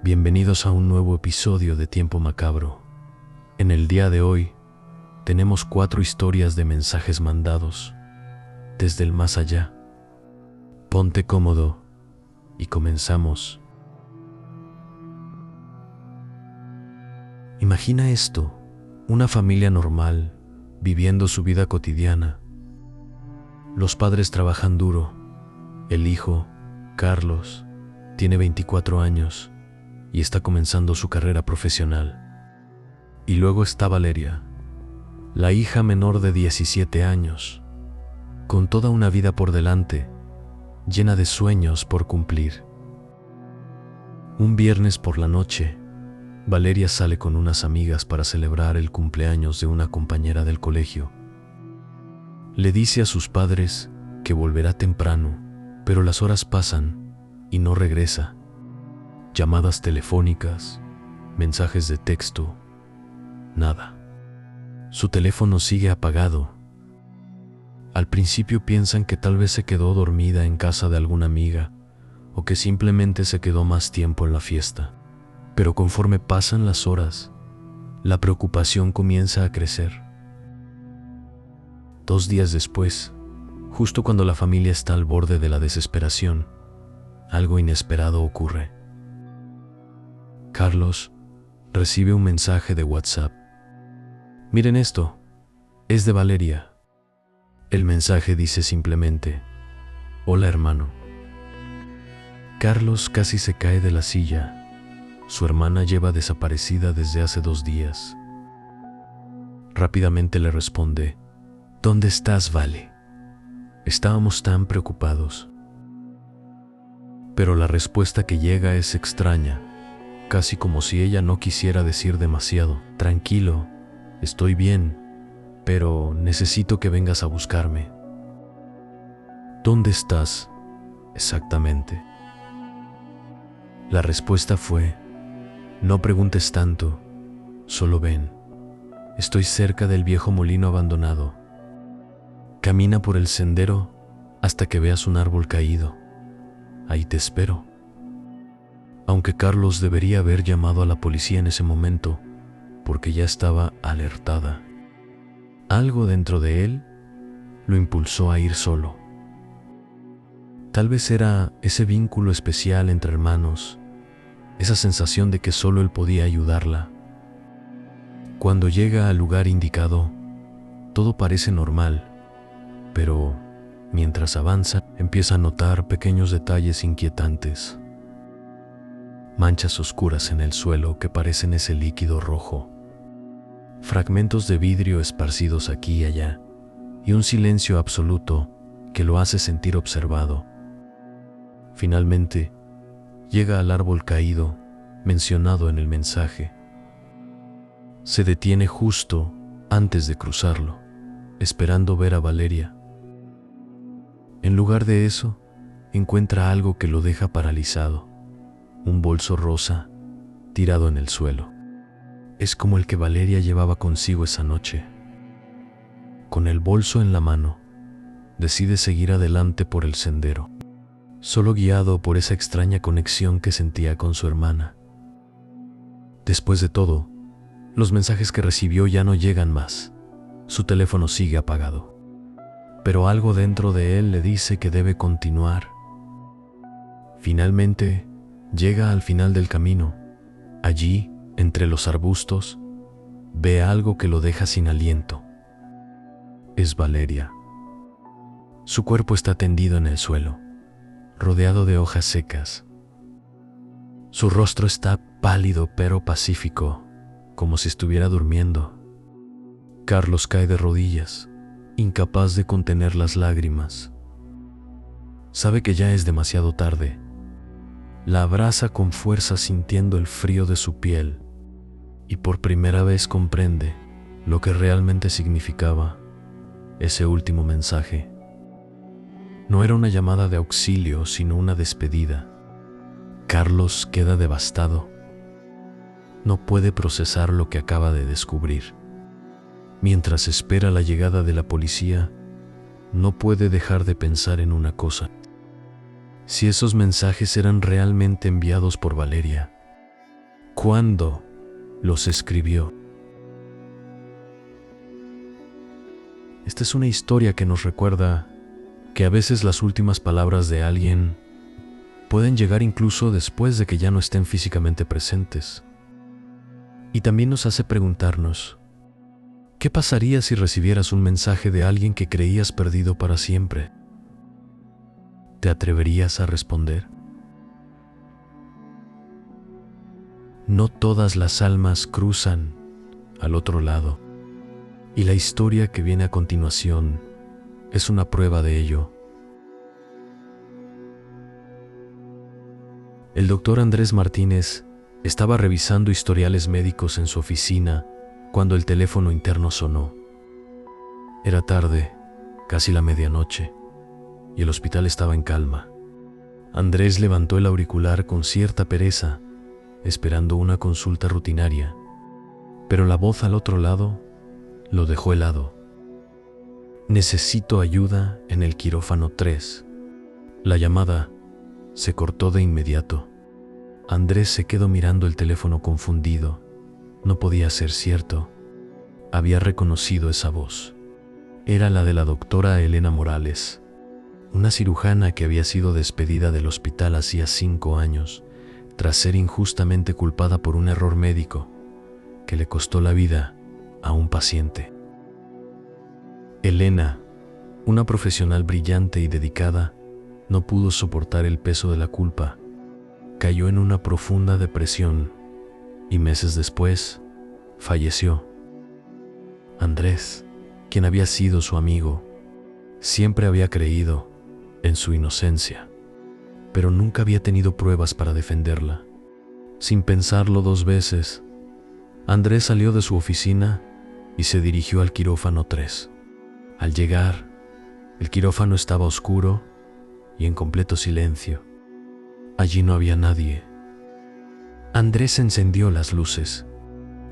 Bienvenidos a un nuevo episodio de Tiempo Macabro. En el día de hoy, tenemos 4 historias de mensajes mandados desde el más allá. Ponte cómodo y comenzamos. Imagina esto, una familia normal, viviendo su vida cotidiana. Los padres trabajan duro. El hijo, Carlos, tiene 24 años y está comenzando su carrera profesional. Y luego está Valeria, la hija menor de 17 años, con toda una vida por delante, llena de sueños por cumplir. Un viernes por la noche, Valeria sale con unas amigas para celebrar el cumpleaños de una compañera del colegio. Le dice a sus padres que volverá temprano, pero las horas pasan y no regresa. Llamadas telefónicas, mensajes de texto, nada. Su teléfono sigue apagado. Al principio piensan que tal vez se quedó dormida en casa de alguna amiga o que simplemente se quedó más tiempo en la fiesta. Pero conforme pasan las horas, la preocupación comienza a crecer. 2 días después, justo cuando la familia está al borde de la desesperación, algo inesperado ocurre. Carlos recibe un mensaje de WhatsApp. Miren esto, es de Valeria. El mensaje dice simplemente: hola hermano. Carlos casi se cae de la silla. Su hermana lleva desaparecida desde hace 2 días. Rápidamente le responde: ¿dónde estás, Vale? Estábamos tan preocupados. Pero la respuesta que llega es extraña, casi como si ella no quisiera decir demasiado. Tranquilo, estoy bien, pero necesito que vengas a buscarme. ¿Dónde estás exactamente? La respuesta fue: no preguntes tanto, solo ven. Estoy cerca del viejo molino abandonado. Camina por el sendero hasta que veas un árbol caído. Ahí te espero. Aunque Carlos debería haber llamado a la policía en ese momento, porque ya estaba alertada. Algo dentro de él lo impulsó a ir solo. Tal vez era ese vínculo especial entre hermanos, esa sensación de que solo él podía ayudarla. Cuando llega al lugar indicado, todo parece normal, pero mientras avanza, empieza a notar pequeños detalles inquietantes. Manchas oscuras en el suelo que parecen ese líquido rojo. Fragmentos de vidrio esparcidos aquí y allá, y un silencio absoluto que lo hace sentir observado. Finalmente, llega al árbol caído, mencionado en el mensaje. Se detiene justo antes de cruzarlo, esperando ver a Valeria. En lugar de eso, encuentra algo que lo deja paralizado. Un bolso rosa tirado en el suelo. Es como el que Valeria llevaba consigo esa noche. Con el bolso en la mano, decide seguir adelante por el sendero, solo guiado por esa extraña conexión que sentía con su hermana. Después de todo, los mensajes que recibió ya no llegan más. Su teléfono sigue apagado. Pero algo dentro de él le dice que debe continuar. Finalmente, llega al final del camino. Allí, entre los arbustos, ve algo que lo deja sin aliento. Es Valeria. Su cuerpo está tendido en el suelo, rodeado de hojas secas. Su rostro está pálido pero pacífico, como si estuviera durmiendo. Carlos cae de rodillas, incapaz de contener las lágrimas. Sabe que ya es demasiado tarde. La abraza con fuerza sintiendo el frío de su piel y por primera vez comprende lo que realmente significaba ese último mensaje. No era una llamada de auxilio, sino una despedida. Carlos queda devastado. No puede procesar lo que acaba de descubrir. Mientras espera la llegada de la policía, no puede dejar de pensar en una cosa. Si esos mensajes eran realmente enviados por Valeria, ¿Cuándo los escribió? Esta es una historia que nos recuerda que a veces las últimas palabras de alguien pueden llegar incluso después de que ya no estén físicamente presentes. Y también nos hace preguntarnos, ¿qué pasaría si recibieras un mensaje de alguien que creías perdido para siempre? ¿Te atreverías a responder? No todas las almas cruzan al otro lado, y la historia que viene a continuación es una prueba de ello. El doctor Andrés Martínez estaba revisando historiales médicos en su oficina cuando el teléfono interno sonó. Era tarde, casi la medianoche, y el hospital estaba en calma. Andrés levantó el auricular con cierta pereza, esperando una consulta rutinaria, pero la voz al otro lado lo dejó helado. Necesito ayuda en el quirófano 3. La llamada se cortó de inmediato. Andrés se quedó mirando el teléfono confundido. No podía ser cierto. Había reconocido esa voz. Era la de la doctora Elena Morales, una cirujana que había sido despedida del hospital hacía 5 años, tras ser injustamente culpada por un error médico que le costó la vida a un paciente. Elena, una profesional brillante y dedicada, no pudo soportar el peso de la culpa. Cayó en una profunda depresión y meses después falleció. Andrés, quien había sido su amigo, siempre había creído en su inocencia, pero nunca había tenido pruebas para defenderla. Sin pensarlo 2 veces, Andrés salió de su oficina y se dirigió al quirófano 3. Al llegar, el quirófano estaba oscuro y en completo silencio. Allí no había nadie. Andrés encendió las luces.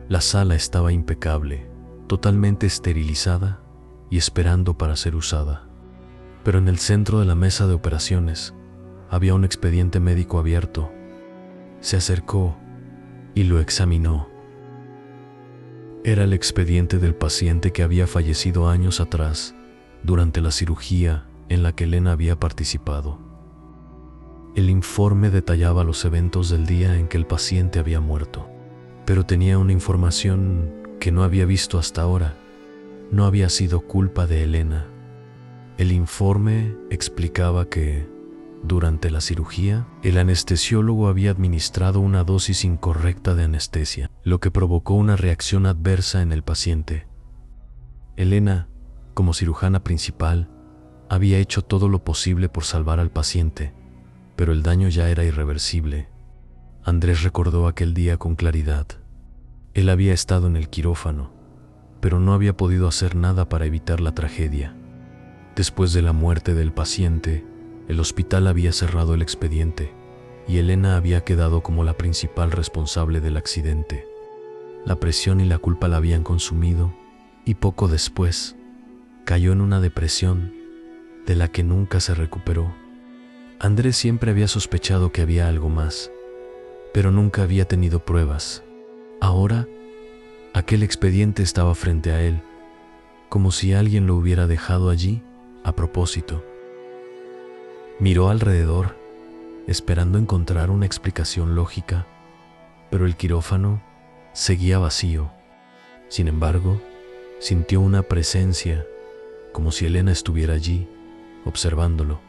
La sala estaba impecable, totalmente esterilizada y esperando para ser usada. Pero en el centro de la mesa de operaciones había un expediente médico abierto. Se acercó y lo examinó. Era el expediente del paciente que había fallecido años atrás durante la cirugía en la que Elena había participado. El informe detallaba los eventos del día en que el paciente había muerto, pero tenía una información que no había visto hasta ahora. No había sido culpa de Elena. El informe explicaba que, durante la cirugía, el anestesiólogo había administrado una dosis incorrecta de anestesia, lo que provocó una reacción adversa en el paciente. Elena, como cirujana principal, había hecho todo lo posible por salvar al paciente, pero el daño ya era irreversible. Andrés recordó aquel día con claridad. Él había estado en el quirófano, pero no había podido hacer nada para evitar la tragedia. Después de la muerte del paciente, el hospital había cerrado el expediente y Elena había quedado como la principal responsable del accidente. La presión y la culpa la habían consumido y poco después cayó en una depresión de la que nunca se recuperó. Andrés siempre había sospechado que había algo más, pero nunca había tenido pruebas. Ahora, aquel expediente estaba frente a él, como si alguien lo hubiera dejado allí a propósito. Miró alrededor, esperando encontrar una explicación lógica, pero el quirófano seguía vacío. Sin embargo, sintió una presencia, como si Elena estuviera allí, observándolo.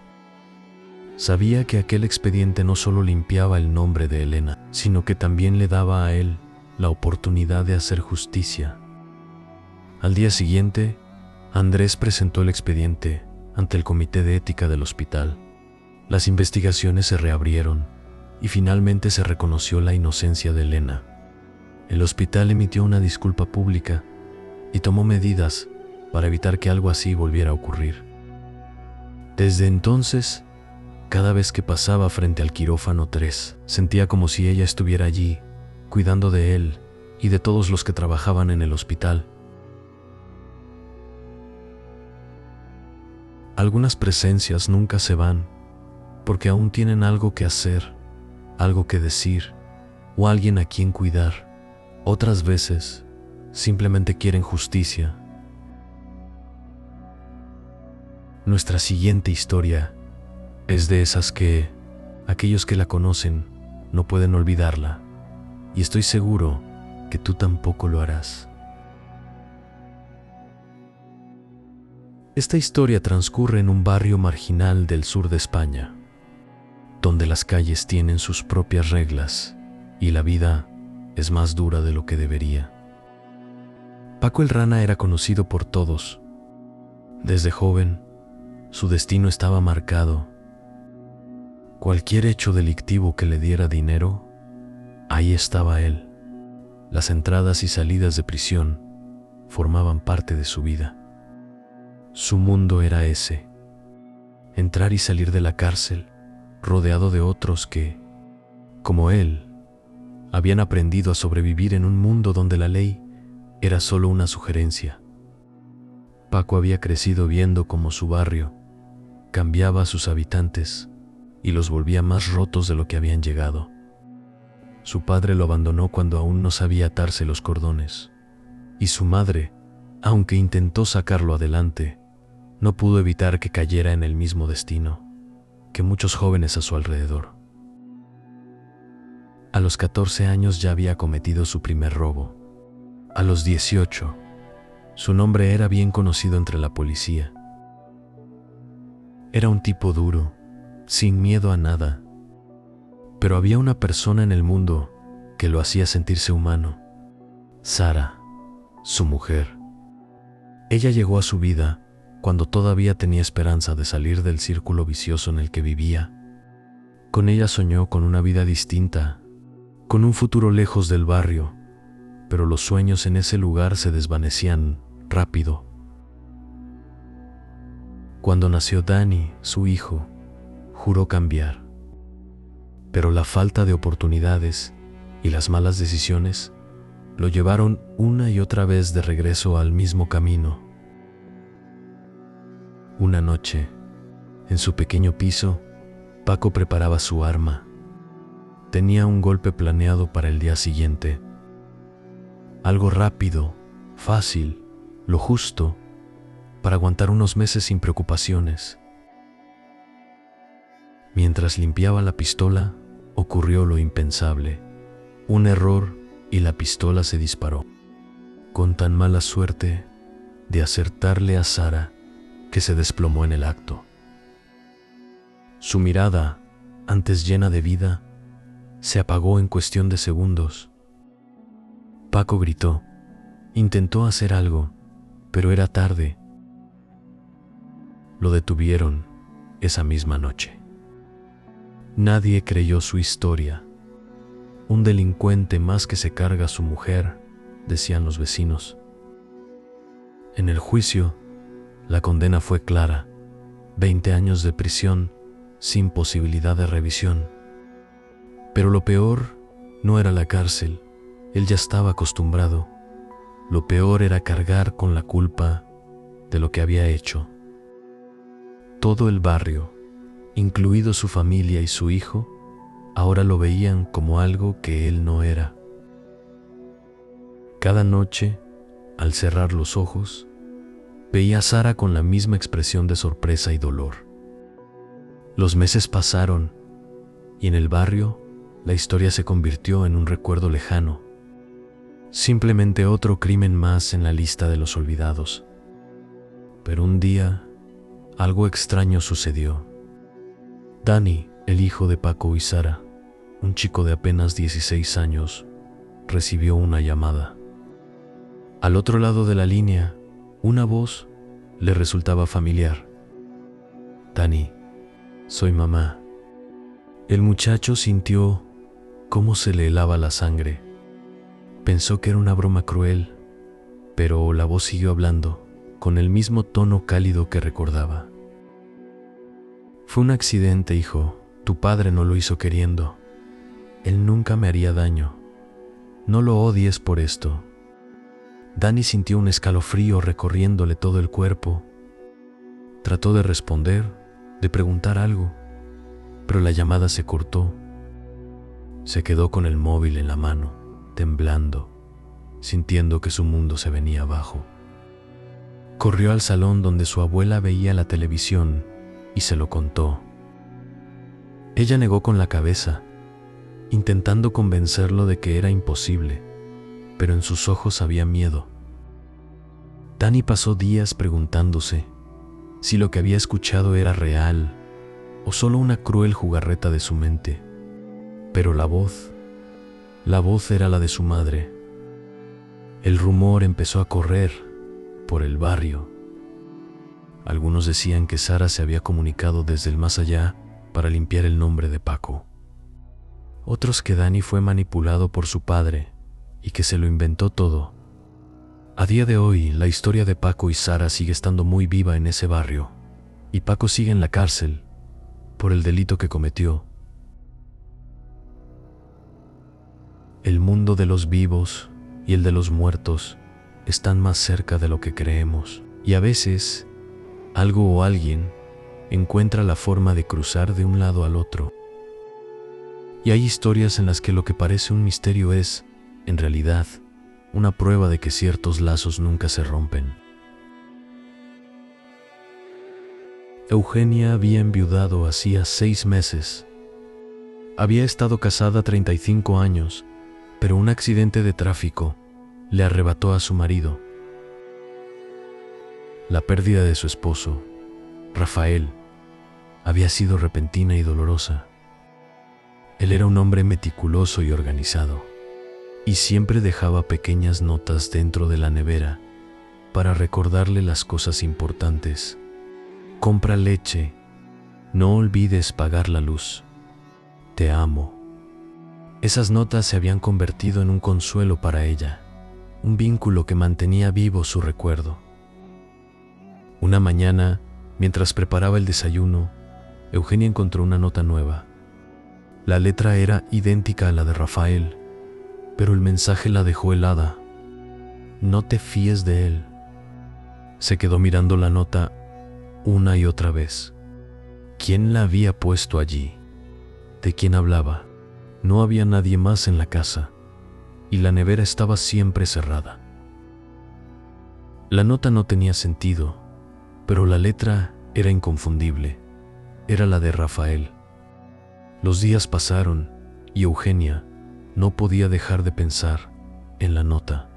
Sabía que aquel expediente no solo limpiaba el nombre de Elena, sino que también le daba a él la oportunidad de hacer justicia. Al día siguiente, Andrés presentó el expediente ante el comité de ética del hospital. Las investigaciones se reabrieron y finalmente se reconoció la inocencia de Elena. El hospital emitió una disculpa pública y tomó medidas para evitar que algo así volviera a ocurrir. Desde entonces, cada vez que pasaba frente al quirófano 3, sentía como si ella estuviera allí, cuidando de él y de todos los que trabajaban en el hospital. Algunas presencias nunca se van, porque aún tienen algo que hacer, algo que decir o alguien a quien cuidar. Otras veces, simplemente quieren justicia. Nuestra siguiente historia es de esas que aquellos que la conocen no pueden olvidarla, y estoy seguro que tú tampoco lo harás. Esta historia transcurre en un barrio marginal del sur de España, donde las calles tienen sus propias reglas y la vida es más dura de lo que debería. Paco el Rana era conocido por todos. Desde joven, su destino estaba marcado. Cualquier hecho delictivo que le diera dinero, ahí estaba él. Las entradas y salidas de prisión formaban parte de su vida. Su mundo era ese: entrar y salir de la cárcel, rodeado de otros que, como él, habían aprendido a sobrevivir en un mundo donde la ley era solo una sugerencia. Paco había crecido viendo cómo su barrio cambiaba a sus habitantes y los volvía más rotos de lo que habían llegado. Su padre lo abandonó cuando aún no sabía atarse los cordones, y su madre, aunque intentó sacarlo adelante, no pudo evitar que cayera en el mismo destino que muchos jóvenes a su alrededor. A los 14 años ya había cometido su primer robo. A los 18, su nombre era bien conocido entre la policía. Era un tipo duro, sin miedo a nada, pero había una persona en el mundo que lo hacía sentirse humano: Sara, su mujer. Ella llegó a su vida cuando todavía tenía esperanza de salir del círculo vicioso en el que vivía. Con ella soñó con una vida distinta, con un futuro lejos del barrio, pero los sueños en ese lugar se desvanecían rápido. Cuando nació Dani, su hijo, juró cambiar, pero la falta de oportunidades y las malas decisiones lo llevaron una y otra vez de regreso al mismo camino. Una noche, en su pequeño piso, Paco preparaba su arma. Tenía un golpe planeado para el día siguiente. Algo rápido, fácil, lo justo, para aguantar unos meses sin preocupaciones. Mientras limpiaba la pistola, ocurrió lo impensable. Un error y la pistola se disparó, con tan mala suerte de acertarle a Sara que se desplomó en el acto. Su mirada, antes llena de vida, se apagó en cuestión de segundos. Paco gritó, intentó hacer algo, pero era tarde. Lo detuvieron esa misma noche. Nadie creyó su historia. Un delincuente más que se carga a su mujer, decían los vecinos. En el juicio, la condena fue clara: 20 años de prisión sin posibilidad de revisión. Pero lo peor no era la cárcel, él ya estaba acostumbrado. Lo peor era cargar con la culpa de lo que había hecho. Todo el barrio, incluido su familia y su hijo, ahora lo veían como algo que él no era. Cada noche, al cerrar los ojos, veía a Sara con la misma expresión de sorpresa y dolor. Los meses pasaron y en el barrio la historia se convirtió en un recuerdo lejano, simplemente otro crimen más en la lista de los olvidados. Pero un día, algo extraño sucedió. Dani, el hijo de Paco y Sara, un chico de apenas 16 años, recibió una llamada. Al otro lado de la línea, una voz le resultaba familiar. Dani, soy mamá. El muchacho sintió cómo se le helaba la sangre. Pensó que era una broma cruel, pero la voz siguió hablando, con el mismo tono cálido que recordaba. Fue un accidente, hijo. Tu padre no lo hizo queriendo. Él nunca me haría daño. No lo odies por esto. Dani sintió un escalofrío recorriéndole todo el cuerpo. Trató de responder, de preguntar algo, pero la llamada se cortó. Se quedó con el móvil en la mano, temblando, sintiendo que su mundo se venía abajo. Corrió al salón donde su abuela veía la televisión y se lo contó. Ella negó con la cabeza, intentando convencerlo de que era imposible, pero en sus ojos había miedo. Dani pasó días preguntándose si lo que había escuchado era real o solo una cruel jugarreta de su mente. Pero la voz era la de su madre. El rumor empezó a correr por el barrio. Algunos decían que Sara se había comunicado desde el más allá para limpiar el nombre de Paco. Otros que Dani fue manipulado por su padre y que se lo inventó todo. A día de hoy, la historia de Paco y Sara sigue estando muy viva en ese barrio, y Paco sigue en la cárcel por el delito que cometió. El mundo de los vivos y el de los muertos están más cerca de lo que creemos, y a veces algo o alguien encuentra la forma de cruzar de un lado al otro. Y hay historias en las que lo que parece un misterio es, en realidad, una prueba de que ciertos lazos nunca se rompen. Eugenia había enviudado hacía 6 meses. Había estado casada 35 años, pero un accidente de tráfico le arrebató a su marido. La pérdida de su esposo, Rafael, había sido repentina y dolorosa. Él era un hombre meticuloso y organizado, y siempre dejaba pequeñas notas dentro de la nevera para recordarle las cosas importantes. Compra leche, no olvides pagar la luz, te amo. Esas notas se habían convertido en un consuelo para ella, un vínculo que mantenía vivo su recuerdo. Una mañana, mientras preparaba el desayuno, Eugenia encontró una nota nueva. La letra era idéntica a la de Rafael, pero el mensaje la dejó helada. No te fíes de él. Se quedó mirando la nota una y otra vez. ¿Quién la había puesto allí? ¿De quién hablaba? No había nadie más en la casa, y la nevera estaba siempre cerrada. La nota no tenía sentido, pero la letra era inconfundible. Era la de Rafael. Los días pasaron y Eugenia no podía dejar de pensar en la nota.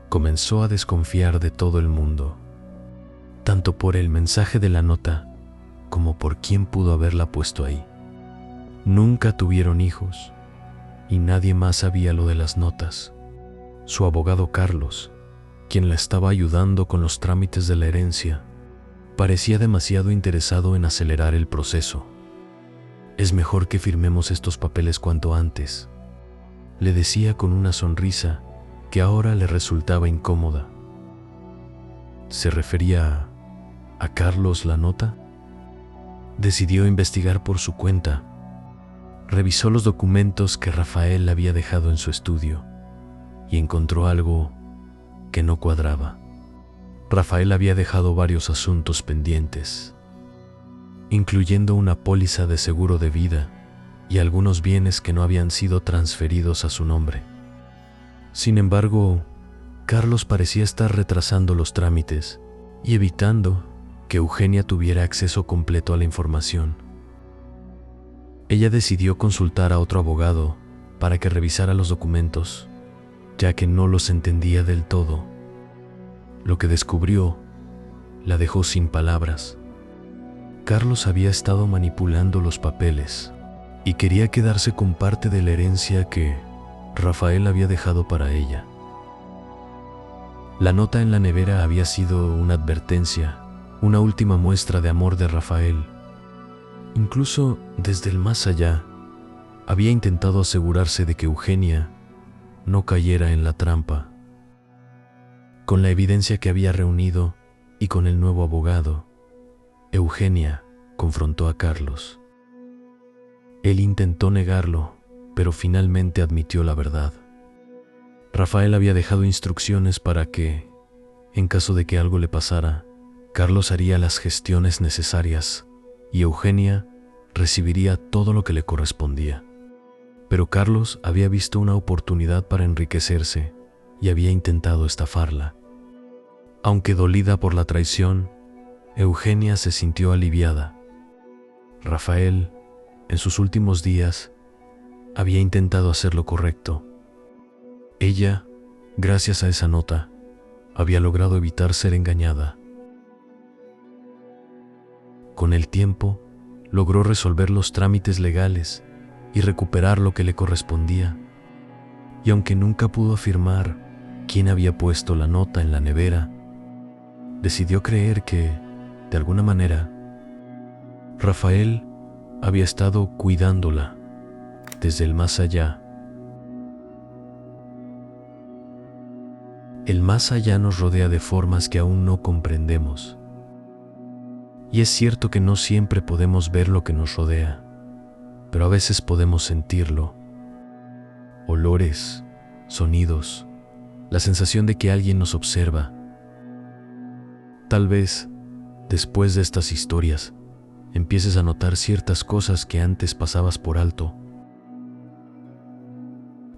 Comenzó a desconfiar de todo el mundo, tanto por el mensaje de la nota como por quién pudo haberla puesto ahí. Nunca tuvieron hijos y nadie más sabía lo de las notas. Su abogado Carlos, quien la estaba ayudando con los trámites de la herencia, parecía demasiado interesado en acelerar el proceso. Es mejor que firmemos estos papeles cuanto antes, le decía con una sonrisa que ahora le resultaba incómoda. ¿Se refería a Carlos la nota? Decidió investigar por su cuenta. Revisó los documentos que Rafael había dejado en su estudio y encontró algo que no cuadraba. Rafael había dejado varios asuntos pendientes, incluyendo una póliza de seguro de vida y algunos bienes que no habían sido transferidos a su nombre. Sin embargo, Carlos parecía estar retrasando los trámites y evitando que Eugenia tuviera acceso completo a la información. Ella decidió consultar a otro abogado para que revisara los documentos, ya que no los entendía del todo. Lo que descubrió la dejó sin palabras. Carlos había estado manipulando los papeles y quería quedarse con parte de la herencia que Rafael había dejado para ella. La nota en la nevera había sido una advertencia, una última muestra de amor de Rafael. Incluso desde el más allá, había intentado asegurarse de que Eugenia no cayera en la trampa. Con la evidencia que había reunido y con el nuevo abogado, Eugenia confrontó a Carlos. Él intentó negarlo, pero finalmente admitió la verdad. Rafael había dejado instrucciones para que, en caso de que algo le pasara, Carlos haría las gestiones necesarias y Eugenia recibiría todo lo que le correspondía. Pero Carlos había visto una oportunidad para enriquecerse y había intentado estafarla. Aunque dolida por la traición, Eugenia se sintió aliviada. Rafael, en sus últimos días, había intentado hacer lo correcto. Ella, gracias a esa nota, había logrado evitar ser engañada. Con el tiempo, logró resolver los trámites legales y recuperar lo que le correspondía. Y aunque nunca pudo afirmar quién había puesto la nota en la nevera, decidió creer que, de alguna manera, Rafael había estado cuidándola desde el más allá. El más allá nos rodea de formas que aún no comprendemos. Y es cierto que no siempre podemos ver lo que nos rodea, pero a veces podemos sentirlo. Olores, sonidos, la sensación de que alguien nos observa. Tal vez, después de estas historias, empieces a notar ciertas cosas que antes pasabas por alto.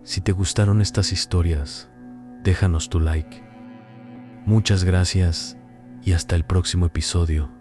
Si te gustaron estas historias, déjanos tu like. Muchas gracias y hasta el próximo episodio.